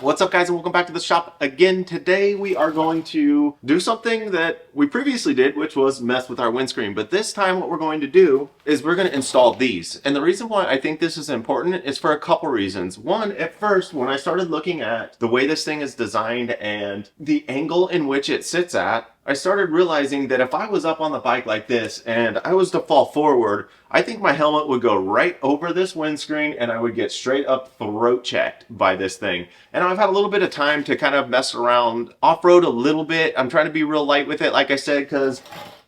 What's up, guys, and welcome back to the shop again. Today we are going to do something that we previously did, which was mess with our windscreen. But this time what we're going to do is we're going to install these. And the reason why I think this is important is for a couple reasons. One, at first, when I started looking at the way this thing is designed and the angle in which it sits at, I started realizing that if I was up on the bike like this and I was to fall forward, I think my helmet would go right over this windscreen and I would get straight up throat checked by this thing. And I've had a little bit of time to kind of mess around off-road a little bit. I'm trying to be real light with it, like I said, because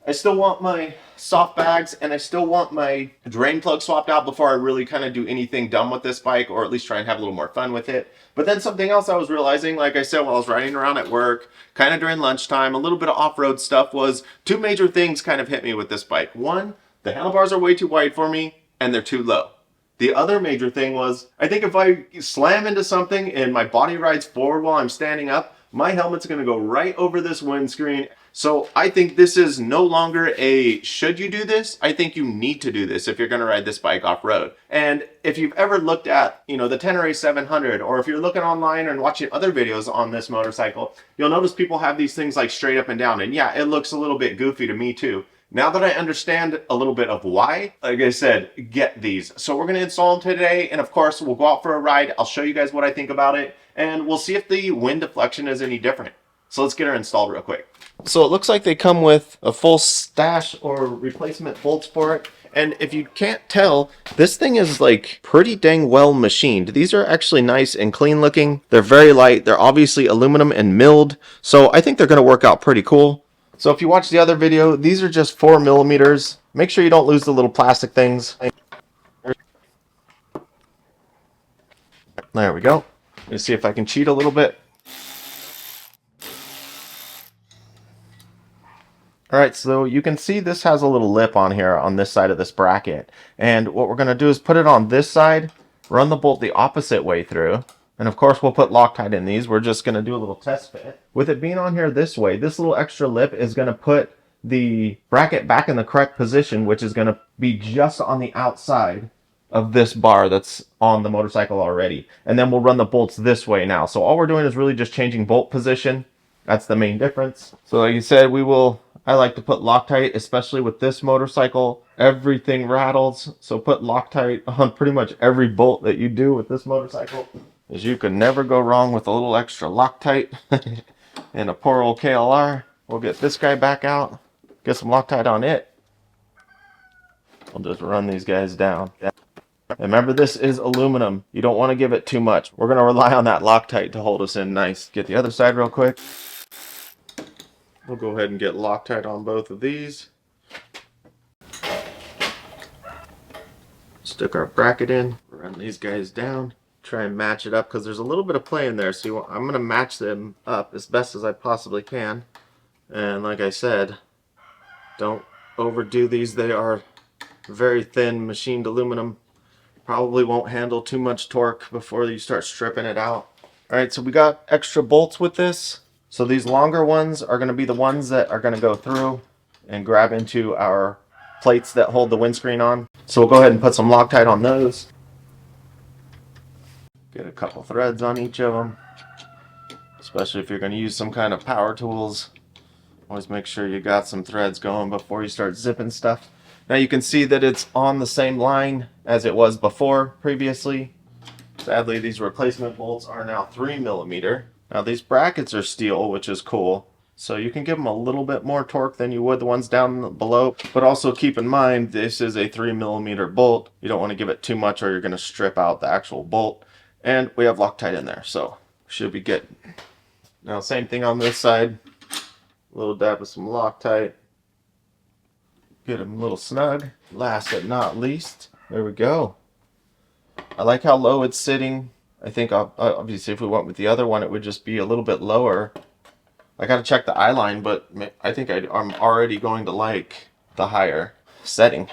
I still want my soft bags and I still want my drain plug swapped out before I really kind of do anything dumb with this bike, or at least try and have a little more fun with it. But then something else I was realizing, like I said, while I was riding around at work, kind of during lunchtime, a little bit of off-road stuff, was two major things kind of hit me with this bike. One, the handlebars are way too wide for me and they're too low. The other major thing was, I think if I slam into something and my body rides forward while I'm standing up, my helmet's going to go right over this windscreen. So I think this is no longer a should you do this. I think you need to do this if you're going to ride this bike off-road. And if you've ever looked at, the Tenere 700, or if you're looking online and watching other videos on this motorcycle, you'll notice people have these things like straight up and down. And yeah, it looks a little bit goofy to me too. Now that I understand a little bit of why, like I said, get these. So we're going to install them today, and of course we'll go out for a ride. I'll show you guys what I think about it, and we'll see if the wind deflection is any different. So let's get her installed real quick. So it looks like they come with a full stash or replacement bolts for it. And if you can't tell, this thing is like pretty dang well machined. These are actually nice and clean looking. They're very light. They're obviously aluminum and milled. So I think they're going to work out pretty cool. So if you watch the other video, these are just 4 millimeters. Make sure you don't lose the little plastic things. There we go. Let's see if I can cheat a little bit. Alright, so you can see this has a little lip on here on this side of this bracket. And what we're going to do is put it on this side, run the bolt the opposite way through. And of course we'll put Loctite in these. We're just going to do a little test fit. With it being on here this way, this little extra lip is going to put the bracket back in the correct position, which is going to be just on the outside of this bar that's on the motorcycle already. And then we'll run the bolts this way now. So all we're doing is really just changing bolt position. That's the main difference. So like you said, I like to put Loctite, especially with this motorcycle. Everything rattles, so put Loctite on pretty much every bolt that you do with this motorcycle, as you can never go wrong with a little extra Loctite. And a poor old KLR. We'll get this guy back out, get some Loctite on it. We'll just run these guys down. And remember, this is aluminum. You don't want to give it too much. We're going to rely on that Loctite to hold us in nice. Get the other side real quick. We'll go ahead and get Loctite on both of these. Stick our bracket in, run these guys down, try and match it up because there's a little bit of play in there. So I'm going to match them up as best as I possibly can. And like I said, don't overdo these. They are very thin machined aluminum. Probably won't handle too much torque before you start stripping it out. Alright, so we got extra bolts with this. So these longer ones are going to be the ones that are going to go through and grab into our plates that hold the windscreen on. So we'll go ahead and put some Loctite on those. Get a couple threads on each of them. Especially if you're going to use some kind of power tools. Always make sure you got some threads going before you start zipping stuff. Now you can see that it's on the same line as it was before previously. Sadly, these replacement bolts are now 3 millimeter. Now these brackets are steel, which is cool. So you can give them a little bit more torque than you would the ones down below. But also keep in mind, this is a 3 millimeter bolt. You don't want to give it too much or you're going to strip out the actual bolt. And we have Loctite in there, so should be good. Now same thing on this side. A little dab of some Loctite. Get them a little snug. Last but not least, there we go. I like how low it's sitting. I think obviously if we went with the other one, it would just be a little bit lower. I gotta check the eye line, but I think I'm already going to like the higher setting.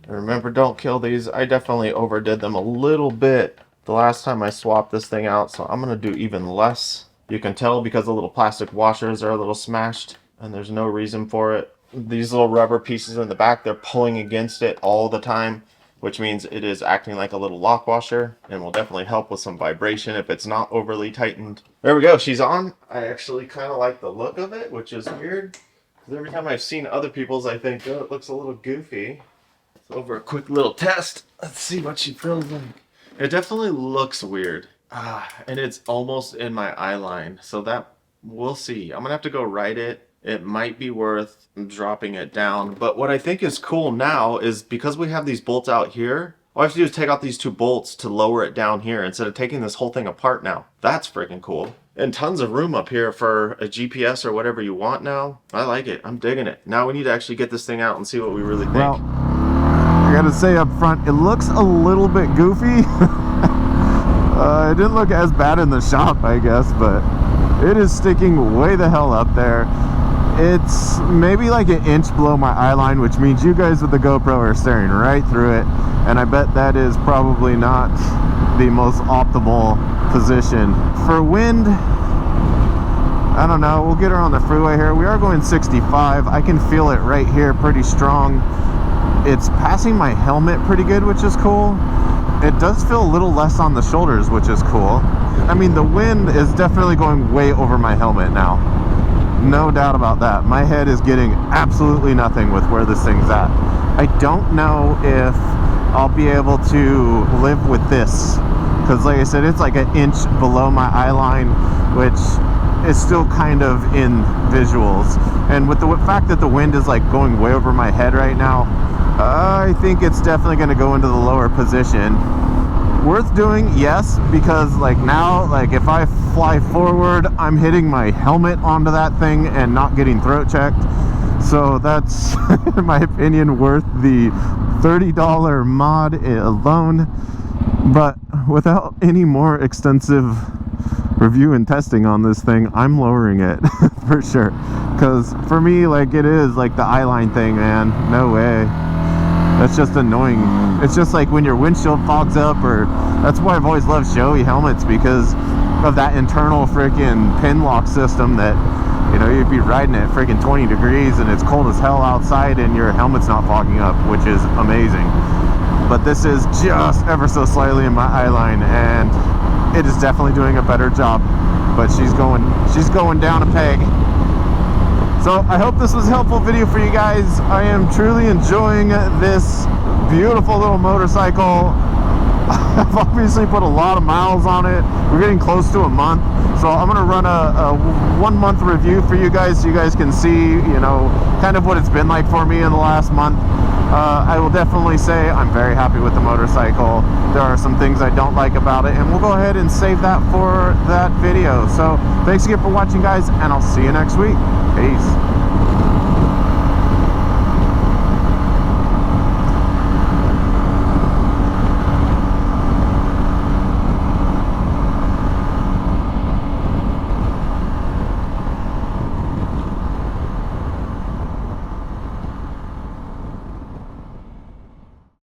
And remember, don't kill these. I definitely overdid them a little bit the last time I swapped this thing out, so I'm gonna do even less. You can tell because the little plastic washers are a little smashed, and there's no reason for it. These little rubber pieces in the back, they're pulling against it all the time. which means it is acting like a little lock washer and will definitely help with some vibration if it's not overly tightened. There we go, she's on. I actually kind of like the look of it, which is weird. Because every time I've seen other people's, I think, oh, it looks a little goofy. So over a quick little test, let's see what she feels like. It definitely looks weird. And it's almost in my eye line, so that we'll see. I'm gonna have to go write it. It might be worth dropping it down. But what I think is cool now is because we have these bolts out here, all I have to do is take out these 2 bolts to lower it down here instead of taking this whole thing apart now. That's freaking cool. And tons of room up here for a GPS or whatever you want now. I like it. I'm digging it. Now we need to actually get this thing out and see what we really think. Well, I gotta say up front, it looks a little bit goofy. It didn't look as bad in the shop, I guess, but it is sticking way the hell up there. It's maybe like an inch below my eye line, which means you guys with the GoPro are staring right through it, and I bet that is probably not the most optimal position. For wind, I don't know, we'll get her on the freeway here. We are going 65. I can feel it right here pretty strong. It's passing my helmet pretty good, which is cool. It does feel a little less on the shoulders, which is cool. I mean, the wind is definitely going way over my helmet now. No doubt about that. My head is getting absolutely nothing with where this thing's at. I don't know if I'll be able to live with this, because like I said, it's like an inch below my eye line, which is still kind of in visuals. And with the fact that the wind is like going way over my head right now, I think it's definitely going to go into the lower position. Worth doing, yes, because like now, like if I fly forward, I'm hitting my helmet onto that thing and not getting throat checked. So that's, in my opinion, worth the $30 mod alone. But without any more extensive review and testing on this thing, I'm lowering it for sure. Because for me, like it is like the eyeline thing, man. No way. That's just annoying. It's just like when your windshield fogs up, or that's why I've always loved showy helmets, because of that internal freaking pin lock system that, you know, you'd be riding at freaking 20 degrees and it's cold as hell outside and your helmet's not fogging up, which is amazing. But this is just ever so slightly in my eye line, and it is definitely doing a better job. But she's going down a peg. So I hope this was a helpful video for you guys. I am truly enjoying this beautiful little motorcycle. I've obviously put a lot of miles on it. We're getting close to a month. So I'm gonna run a 1 month review for you guys so you guys can see, you know, kind of what it's been like for me in the last month. I will definitely say I'm very happy with the motorcycle. There are some things I don't like about it, and we'll go ahead and save that for that video. So thanks again for watching, guys, and I'll see you next week. Peace.